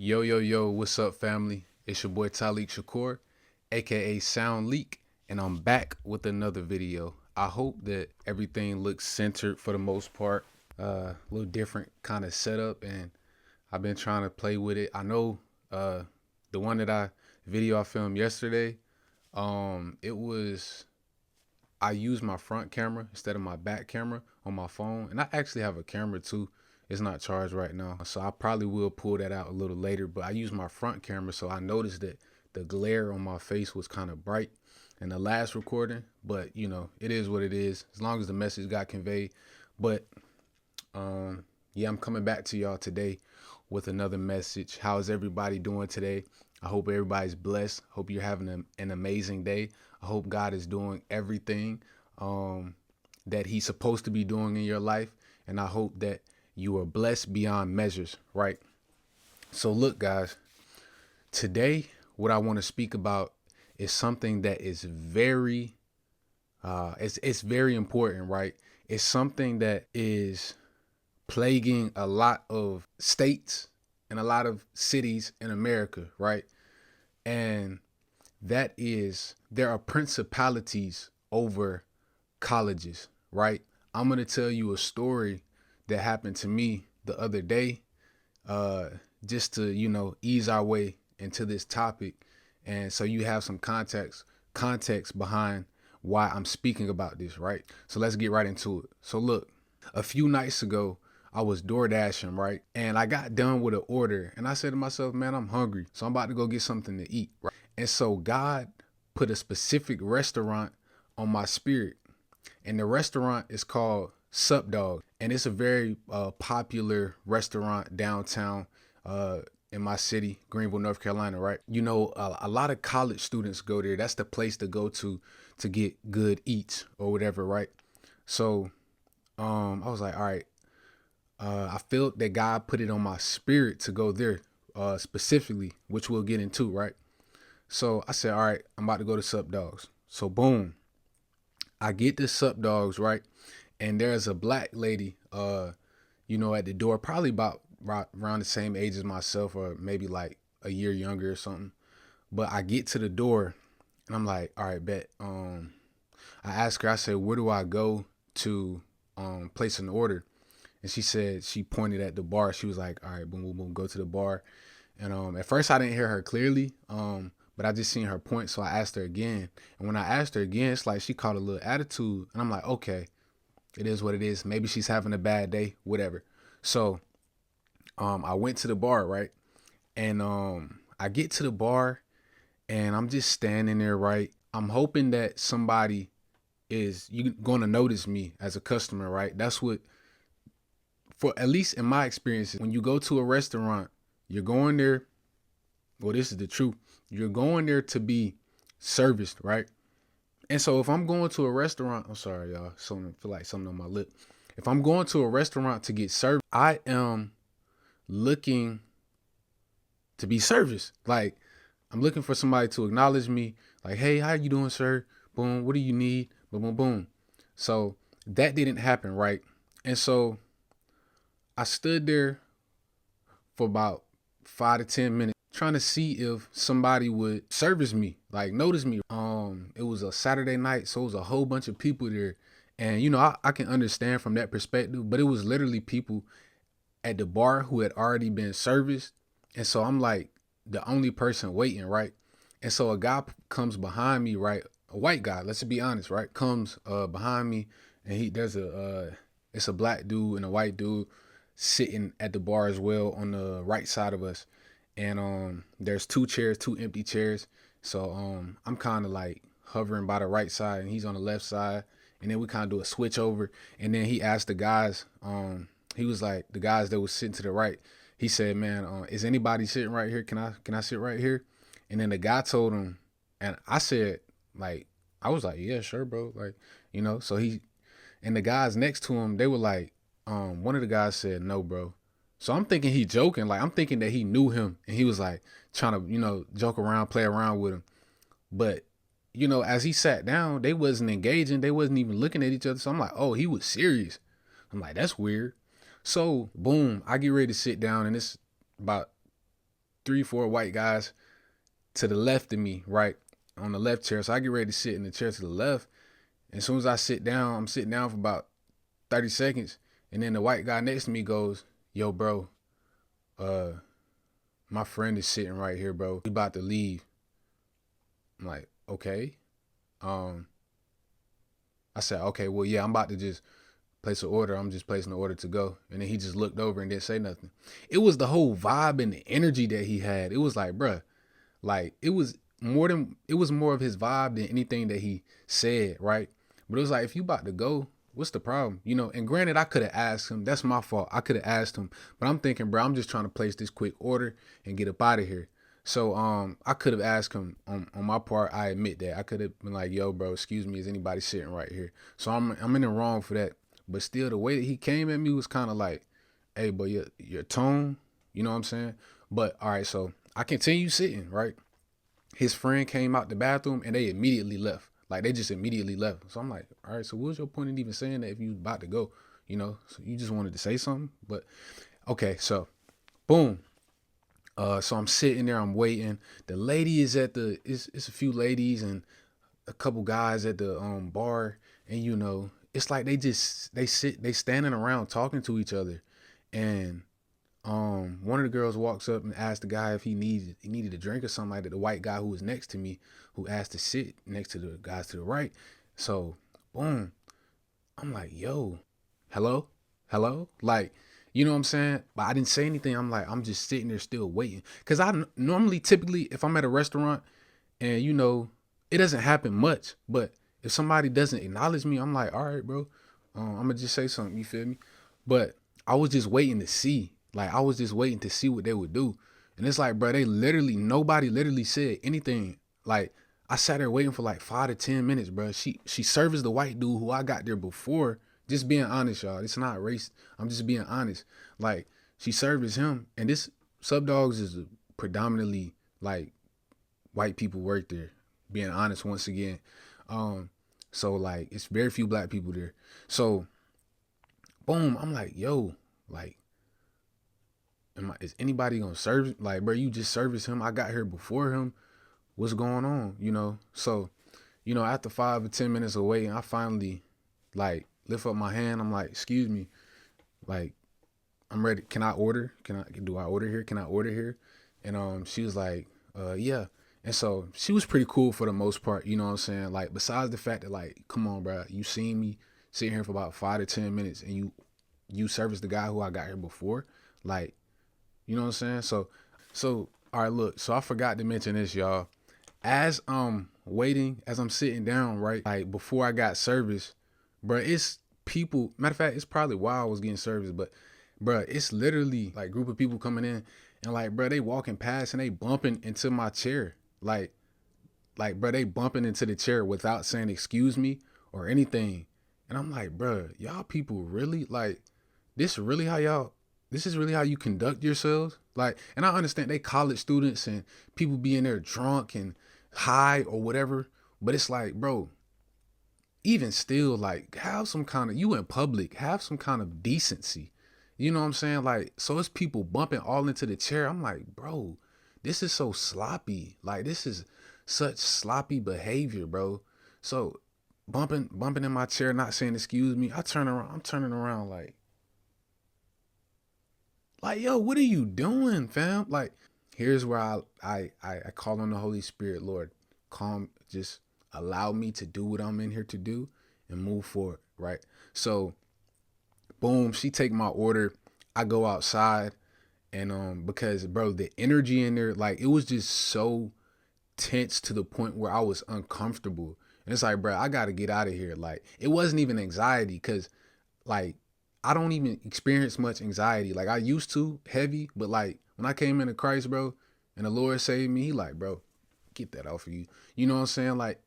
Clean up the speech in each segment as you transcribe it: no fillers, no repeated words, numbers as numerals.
Yo, yo, yo, what's up, family? It's your boy Talik Shakur, aka Sound Leak, and I'm back with another video. I hope that everything looks centered for the most part. A little different kind of setup, and I've been trying to play with it. I know the one that I filmed yesterday, it was I used my front camera instead of my back camera on my phone. And I actually have a camera too. It's not charged right now. So I probably will pull that out a little later. But I used my front camera, so I noticed that the glare on my face was kind of bright in the last recording. But it is what it is, as long as the message got conveyed. But yeah, I'm coming back to y'all today with another message. How's everybody doing today? I hope everybody's blessed. Hope you're having an amazing day. I hope God is doing everything that he's supposed to be doing in your life. And I hope that you are blessed beyond measures, right? So look, guys, today what I want to speak about is something that is it's very important, right? It's something that is plaguing a lot of states and a lot of cities in America, right? And that is, there are principalities over colleges, right? I'm going to tell you a story that happened to me the other day, just to, ease our way into this topic. And so you have some context behind why I'm speaking about this, right? So let's get right into it. So look, a few nights ago, I was door dashing, right? And I got done with an order and I said to myself, man, I'm hungry. So I'm about to go get something to eat, right? And so God put a specific restaurant on my spirit. And the restaurant is called Sup Dog. And it's a very popular restaurant downtown in my city, Greenville, North Carolina, right? A lot of college students go there. That's the place to go to get good eats or whatever, right? So I was like, all right, I felt that God put it on my spirit to go there specifically, which we'll get into, right? So I said, all right, I'm about to go to Sup Dogs. So boom, I get to Sup Dogs, right? And there's a black lady, at the door, probably about around the same age as myself, or maybe like a year younger or something. But I get to the door and I'm like, all right, bet. I asked her, I said, where do I go to place an order? And she pointed at the bar. She was like, all right, boom, boom, boom, go to the bar. And at first I didn't hear her clearly, but I just seen her point. So I asked her again. And when I asked her again, it's like she caught a little attitude. And I'm like, okay, it is what it is. Maybe she's having a bad day, whatever. So I went to the bar, right? And I get to the bar and I'm just standing there, right? I'm hoping that somebody is going to notice me as a customer, right? That's what, for at least in my experience, when you go to a restaurant, you're going there. Well, this is the truth. You're going there to be serviced, right? And so if I'm going to a restaurant, I'm sorry, y'all. I feel like something on my lip. If I'm going to a restaurant to get served, I am looking to be serviced. Like, I'm looking for somebody to acknowledge me. Like, hey, how you doing, sir? Boom. What do you need? Boom, boom, boom. So that didn't happen, right? And so I stood there for about 5 to 10 minutes trying to see if somebody would service me, like notice me. It was a Saturday night, so it was a whole bunch of people there. And I can understand from that perspective, but it was literally people at the bar who had already been serviced. And so I'm like the only person waiting, right? And so a guy comes behind me, right? A white guy, let's be honest, right? Comes behind me, and it's a black dude and a white dude sitting at the bar as well on the right side of us. And there's two empty chairs. So I'm kind of like hovering by the right side and he's on the left side. And then we kind of do a switch over. And then he asked the guys, he was like, the guys that was sitting to the right, he said, man, is anybody sitting right here? Can I sit right here? And then the guy told him, and I said, like, I was like, yeah, sure, bro. Like, so and the guys next to him, they were like, one of the guys said, no, bro. So I'm thinking he joking. Like, I'm thinking that he knew him and he was like trying to, joke around, play around with him. But, as he sat down, they wasn't engaging. They wasn't even looking at each other. So I'm like, oh, he was serious. I'm like, that's weird. So boom, I get ready to sit down and it's about three, four white guys to the left of me, right? On the left chair. So I get ready to sit in the chair to the left. And as soon as I sit down, I'm sitting down for about 30 seconds. And then the white guy next to me goes, yo, bro, my friend is sitting right here, bro. He about to leave. I'm like, okay. I said, okay, well, yeah, I'm about to just place an order. I'm just placing the order to go. And then he just looked over and didn't say nothing. It was the whole vibe and the energy that he had. It was like, bruh, like it was more of his vibe than anything that he said, right? But it was like, if you about to go, what's the problem? You know, and granted, I could have asked him. That's my fault. I could have asked him. But I'm thinking, bro, I'm just trying to place this quick order and get up out of here. So I could have asked him on my part. I admit that. I could have been like, yo, bro, excuse me, is anybody sitting right here? So I'm in the wrong for that. But still, the way that he came at me was kind of like, hey, but your tone, you know what I'm saying? But all right, so I continue sitting, right? His friend came out the bathroom and they immediately left. Like they just immediately left. So I'm like, all right, so what was your point in even saying that if you about to go? You know, so you just wanted to say something? But okay, so boom. So I'm sitting there, I'm waiting. The lady is at it's a few ladies and a couple guys at the bar, and you know, it's like they standing around talking to each other. And one of the girls walks up and asks the guy if he needed a drink or something like that. The white guy who was next to me, who asked to sit next to the guys to the right. So boom, I'm like, yo, hello, like, you know what I'm saying? But I didn't say anything. I'm like, I'm just sitting there still waiting. Cause I normally, typically, if I'm at a restaurant and you know, it doesn't happen much, but if somebody doesn't acknowledge me, I'm like, all right, bro, I'm gonna just say something. You feel me? But I was just waiting to see. Like, I was just waiting to see what they would do. And it's like, bro, nobody literally said anything. Like, I sat there waiting for like 5 to 10 minutes, bro. She serviced the white dude who I got there before. Just being honest, y'all. It's not race. I'm just being honest. Like, she serviced him. And this Sub Dogs is predominantly like white people work there. Being honest once again. So like it's very few black people there. So boom, I'm like, yo, like, is anybody gonna serve? Like, bro, you just service him. I got here before him. What's going on? You know? So, you know, after 5 or 10 minutes of waiting, I finally like lift up my hand. I'm like, excuse me, like, I'm ready. Can I order? Do I order here? Can I order here? And she was like, yeah. And so she was pretty cool for the most part, you know what I'm saying? Like, besides the fact that, like, come on, bro, you seen me sitting here for about 5 to 10 minutes and you serviced the guy who I got here before. Like, you know what I'm saying? So all right, look, so I forgot to mention this, y'all. As I'm waiting, as I'm sitting down, right, like before I got service, bro, it's people, matter of fact, it's probably while I was getting service, but bro, it's literally like a group of people coming in and like, bro, they walking past and they bumping into my chair. Like, bro, they bumping into the chair without saying excuse me or anything. And I'm like, bro, y'all people really, like, this is really how you conduct yourselves? Like, and I understand they college students and people be in there drunk and high or whatever. But it's like, bro, even still, like, you in public, have some kind of decency. You know what I'm saying? Like, so it's people bumping all into the chair. I'm like, bro, this is so sloppy. Like, this is such sloppy behavior, bro. So bumping in my chair, not saying excuse me. I'm turning around like, yo, what are you doing, fam? Like, here's where I call on the Holy Spirit, Lord, calm, just allow me to do what I'm in here to do and move forward, right? So boom, she take my order. I go outside and because bro, the energy in there, like, it was just so tense to the point where I was uncomfortable. And it's like, bro, I gotta get out of here. Like, it wasn't even anxiety, because like I don't even experience much anxiety. Like, I used to heavy, but like when I came into Christ, bro, and the Lord saved me, he like, bro, get that off of you. You know what I'm saying? Like,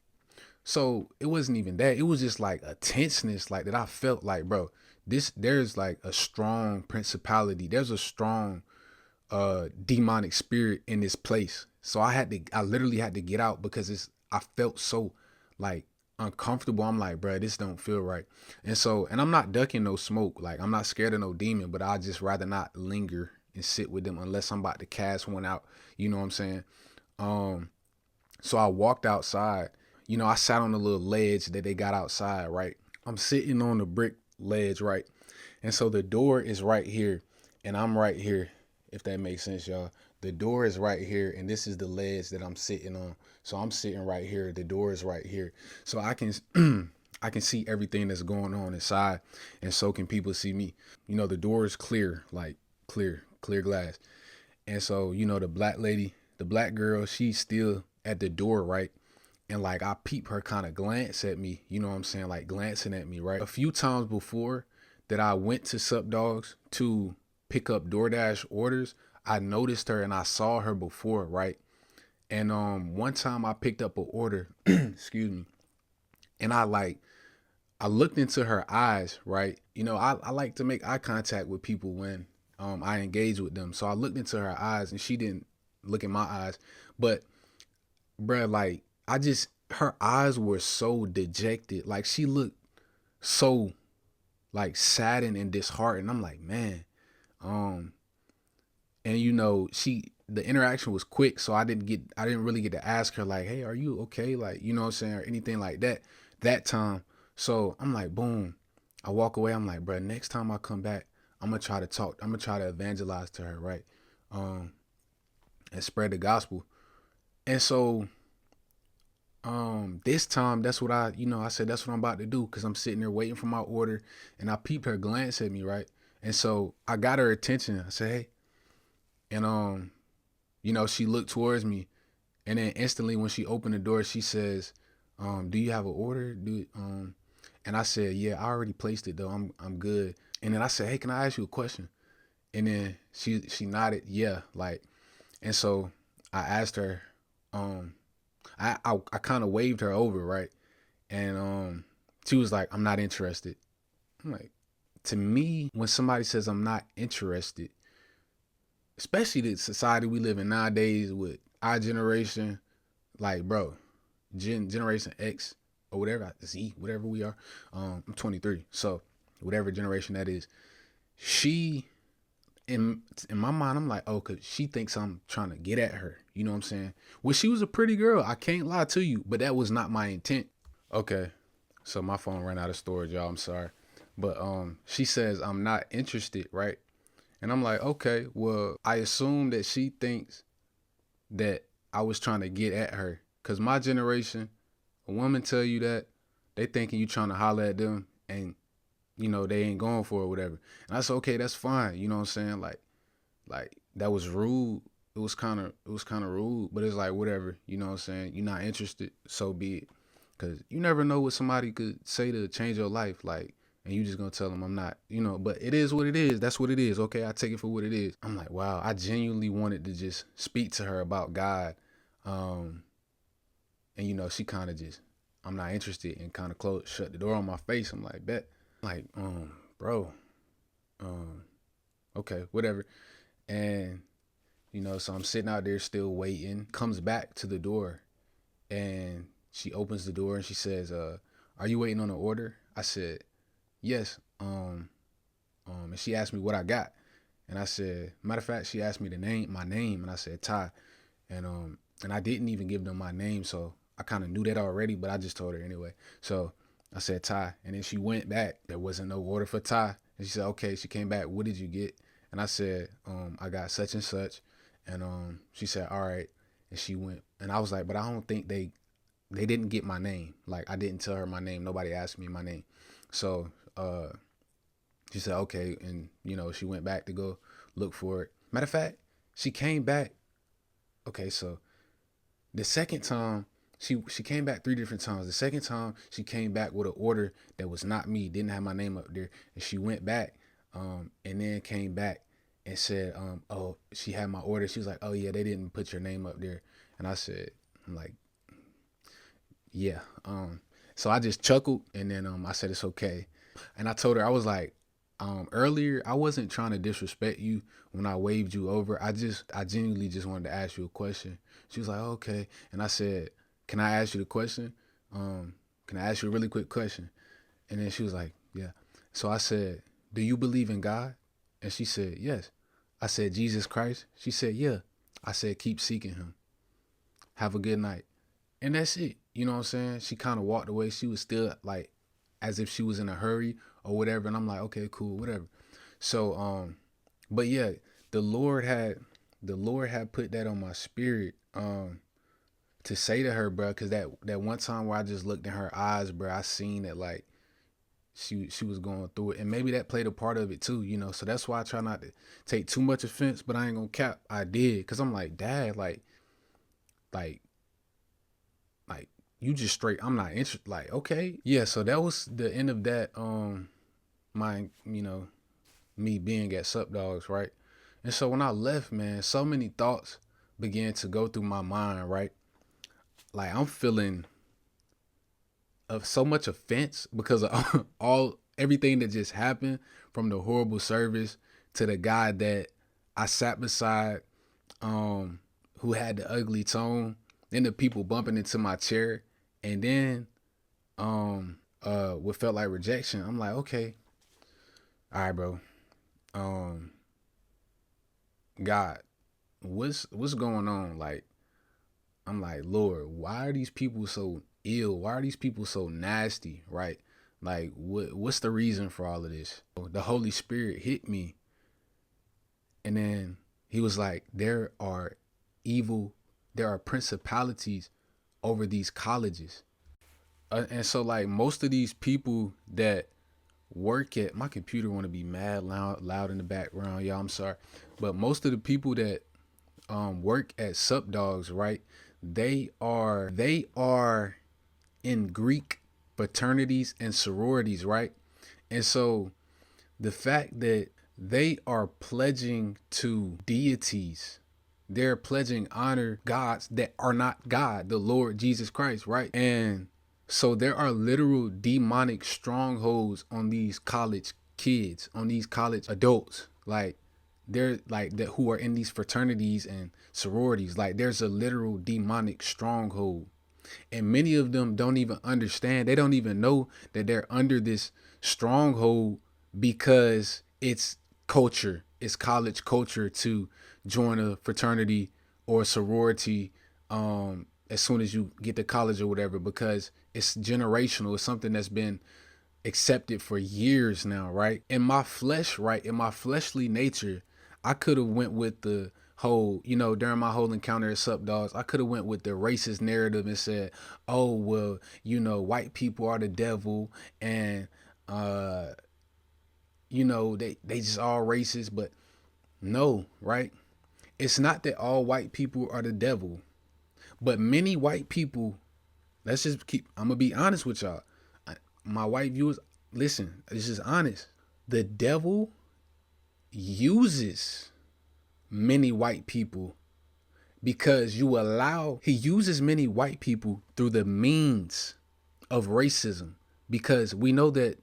so it wasn't even that. It was just like a tenseness, like, that I felt like, bro, there's like a strong principality. There's a strong demonic spirit in this place. So I literally had to get out because I felt so like uncomfortable. I'm like, bro, this don't feel right. And I'm not ducking no smoke. Like, I'm not scared of no demon, but I just rather not linger and sit with them unless I'm about to cast one out. You know what I'm saying? So I walked outside. I sat on the little ledge that they got outside, right? I'm sitting on the brick ledge, right? And so the door is right here, and I'm right here, if that makes sense, y'all. The door is right here, and this is the ledge that I'm sitting on. So I'm sitting right here. The door is right here. So I can I can see everything that's going on inside, and so can people see me. The door is clear, like clear glass. And so, the black lady, the black girl, she's still at the door, right? And like I peep her kind of glance at me, you know what I'm saying? Like glancing at me, right? A few times before that I went to Sup Dogs to pick up DoorDash orders, I noticed her and I saw her before, right? And one time I picked up an order, excuse me, and I looked into her eyes, right? I like to make eye contact with people when I engage with them. So I looked into her eyes and she didn't look in my eyes. But bruh, like her eyes were so dejected. Like she looked so like saddened and disheartened. I'm like, man. And the interaction was quick, so I didn't really get to ask her like, hey, are you okay? Like, you know what I'm saying, or anything like that time. So I'm like, boom. I walk away. I'm like, bro, next time I come back, I'm gonna try to talk. I'm gonna try to evangelize to her, right? And spread the gospel. And so, this time, that's what I said, that's what I'm about to do, because I'm sitting there waiting for my order, and I peeped her glance at me, right? And so I got her attention. I said, hey, and she looked towards me, and then instantly when she opened the door, she says, do you have an order? And I said, yeah, I already placed it though. I'm good. And then I said, hey, can I ask you a question? And then she nodded, yeah, like, and so I asked her, I kind of waved her over, right? And she was like, I'm not interested. I'm like, to me, when somebody says I'm not interested, especially the society we live in nowadays with our generation, like, bro, Generation X or whatever, Z, whatever we are. I'm 23, so whatever generation that is, she, in my mind, I'm like, oh, cause she thinks I'm trying to get at her. You know what I'm saying? Well, she was a pretty girl. I can't lie to you, but that was not my intent. Okay, so my phone ran out of storage, y'all. I'm sorry, but she says I'm not interested, right? And I'm like, okay, well, I assume that she thinks that I was trying to get at her. Cause my generation, a woman tell you that, they thinking you trying to holler at them, and they ain't going for it or whatever. And I said, okay, that's fine. You know what I'm saying? Like that was rude. It was kind of rude, but it's like, whatever. You know what I'm saying? You're not interested, so be it. Cause you never know what somebody could say to change your life. Like, and you just gonna tell them I'm not, but it is what it is. That's what it is. Okay, I take it for what it is. I'm like, wow, I genuinely wanted to just speak to her about God. And she kind of just, I'm not interested, and kind of shut the door on my face. I'm like, bet. Like, bro, okay, whatever. And, so I'm sitting out there still waiting, comes back to the door, and she opens the door and she says, are you waiting on an order? I said, yes. And she asked me what I got. And I said, matter of fact, she asked me my name, and I said Ty. And I didn't even give them my name, so I kind of knew that already, but I just told her anyway. So I said Ty, and then she went back. There wasn't no order for Ty, and she said, okay. She came back. What did you get? And I said, I got such and such. And she said, all right. And she went, and I was like, but I don't think they didn't get my name. Like, I didn't tell her my name. Nobody asked me my name. So she said, okay. And she went back to go look for it. Matter of fact, she came back. Okay, so the second time, she came back 3 different times. The second time, she came back with an order that was not me, didn't have my name up there. And she went back, and then came back and said, oh, she had my order. She was like, oh yeah, they didn't put your name up there. And I'm like, yeah. So I just chuckled, and then I said, it's okay. And I told her, I was like, earlier, I wasn't trying to disrespect you when I waved you over. I genuinely just wanted to ask you a question. She was like, okay. And I said, can I ask you the question? Can I ask you a really quick question? And then she was like, yeah. So I said, do you believe in God? And she said, yes. I said, Jesus Christ? She said, yeah. I said, keep seeking him. Have a good night. And that's it. You know what I'm saying? She kind of walked away. She was still like as if she was in a hurry or whatever. And I'm like, okay, cool, whatever. So, but yeah, the Lord had put that on my spirit, to say to her, bro, cause that one time where I just looked in her eyes, bro, I seen that like she was going through it, and maybe that played a part of it too, you know. So that's why I try not to take too much offense, but I ain't gonna cap. I did, cause I'm like, Dad, like, like you just straight. I'm not interested. Like, okay, yeah. So that was the end of that. My, you know, me being at Sup Dogs, right? And so when I left, man, so many thoughts began to go through my mind, right? Like I'm feeling of so much offense because of everything that just happened, from the horrible service to the guy that I sat beside, who had the ugly tone, then the people bumping into my chair, and then what felt like rejection. I'm like, okay, all right, bro. God, what's going on? Like, I'm like, Lord, why are these people so ill? Why are these people so nasty? Right? Like, what's the reason for all of this? The Holy Spirit hit me, and then he was like, there are principalities over these colleges. And so like most of these people that work at, my computer want to be mad loud in the background, y'all, I'm sorry. But most of the people that work at Sup Dogs, right? They are in Greek fraternities and sororities, right? And so the fact that they are pledging to deities, they're pledging honor gods that are not God, the Lord Jesus Christ, right? And so there are literal demonic strongholds on these college kids, on these college adults. Like they're like that who are in these fraternities and sororities. Like there's a literal demonic stronghold. And many of them don't even understand. They don't even know that they're under this stronghold because it's culture. It's college culture to join a fraternity or a sorority as soon as you get to college or whatever, because it's generational. It's something that's been accepted for years now, right? In my flesh, right? In my fleshly nature, I could have went with the whole, you know, during my whole encounter at Sup Dogs, I could have went with the racist narrative and said, oh, well, you know, white people are the devil, and you know, they just all racist. But no, right? It's not that all white people are the devil, but many white people, I'm gonna be honest with y'all. My white viewers, listen, it's just honest. The devil uses many white people because he uses many white people through the means of racism, because we know the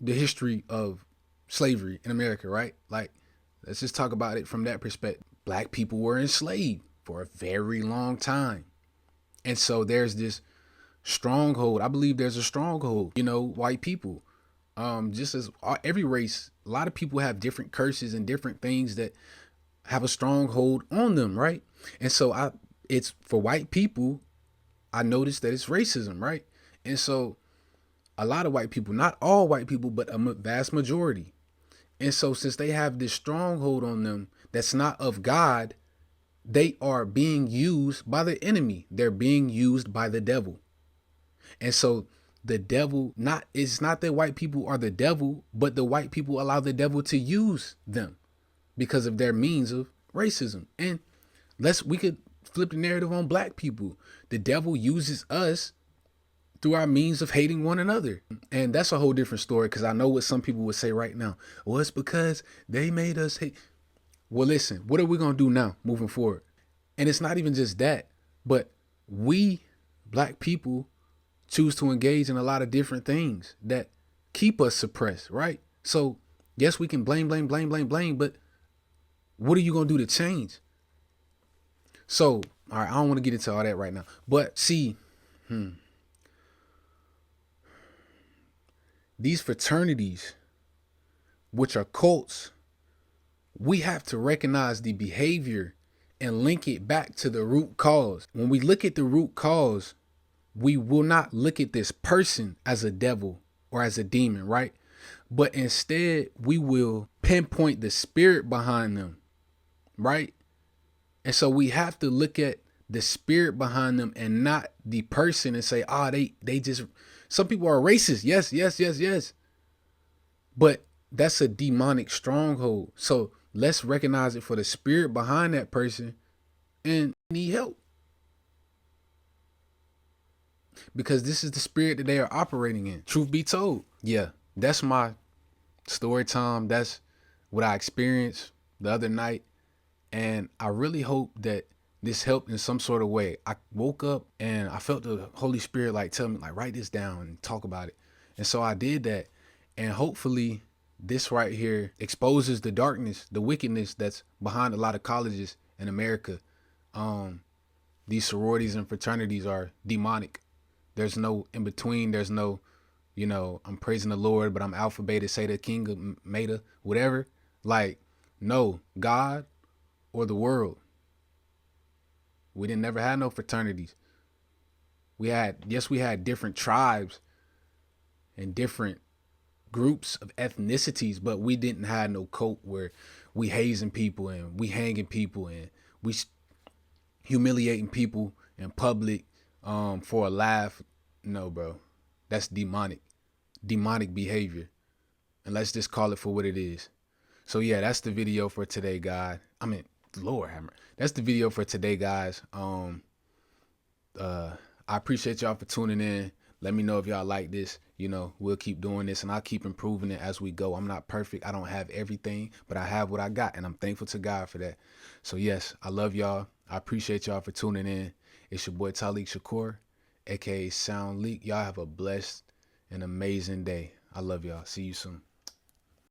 history of slavery in America, right? Like, let's just talk about it from that perspective. Black people were enslaved for a very long time. And so there's this stronghold. I believe there's a stronghold, you know, white people. Just as every race, a lot of people have different curses and different things that have a stronghold on them, right? And so it's for white people, I noticed that it's racism, right? And so a lot of white people, not all white people, but a vast majority. And so since they have this stronghold on them that's not of God, they are being used by the enemy. They're being used by the devil. And so the devil, it's not that white people are the devil, but the white people allow the devil to use them because of their means of racism. And we could flip the narrative on black people. The devil uses us through our means of hating one another. And that's a whole different story, because I know what some people would say right now. Well, it's because they made us hate. Well, listen, what are we going to do now moving forward? And it's not even just that, but we, black people, choose to engage in a lot of different things that keep us suppressed, right? So yes, we can blame, but what are you going to do to change? So, all right, I don't want to get into all that right now, but see, these fraternities, which are cults, we have to recognize the behavior and link it back to the root cause. When we look at the root cause, we will not look at this person as a devil or as a demon, right? But instead, we will pinpoint the spirit behind them, right? And so we have to look at the spirit behind them and not the person and say, they just, some people are racist. Yes, yes, yes, yes. But that's a demonic stronghold. So let's recognize it for the spirit behind that person and need help. Because this is the spirit that they are operating in. Truth be told. Yeah, that's my story time. That's what I experienced the other night. And I really hope that this helped in some sort of way. I woke up and I felt the Holy Spirit like tell me, like, write this down and talk about it. And so I did that. And hopefully this right here exposes the darkness, the wickedness that's behind a lot of colleges in America. These sororities and fraternities are demonic. There's no in between. There's no, I'm praising the Lord, but I'm alpha, beta, zeta, king of meta, whatever. Like, no, God or the world. We didn't never had no fraternities. We had different tribes and different groups of ethnicities, but we didn't have no cult where we hazing people and we hanging people and we humiliating people in public for a laugh. No, bro. That's demonic behavior. And let's just call it for what it is. So yeah, that's the video for today, God. I mean, Lord hammer. That's the video for today, guys. I appreciate y'all for tuning in. Let me know if y'all like this. We'll keep doing this and I'll keep improving it as we go. I'm not perfect. I don't have everything, but I have what I got and I'm thankful to God for that. So yes, I love y'all. I appreciate y'all for tuning in. It's your boy Talik Shakur, aka Sound Leak. Y'all have a blessed and amazing day. I love y'all. See you soon.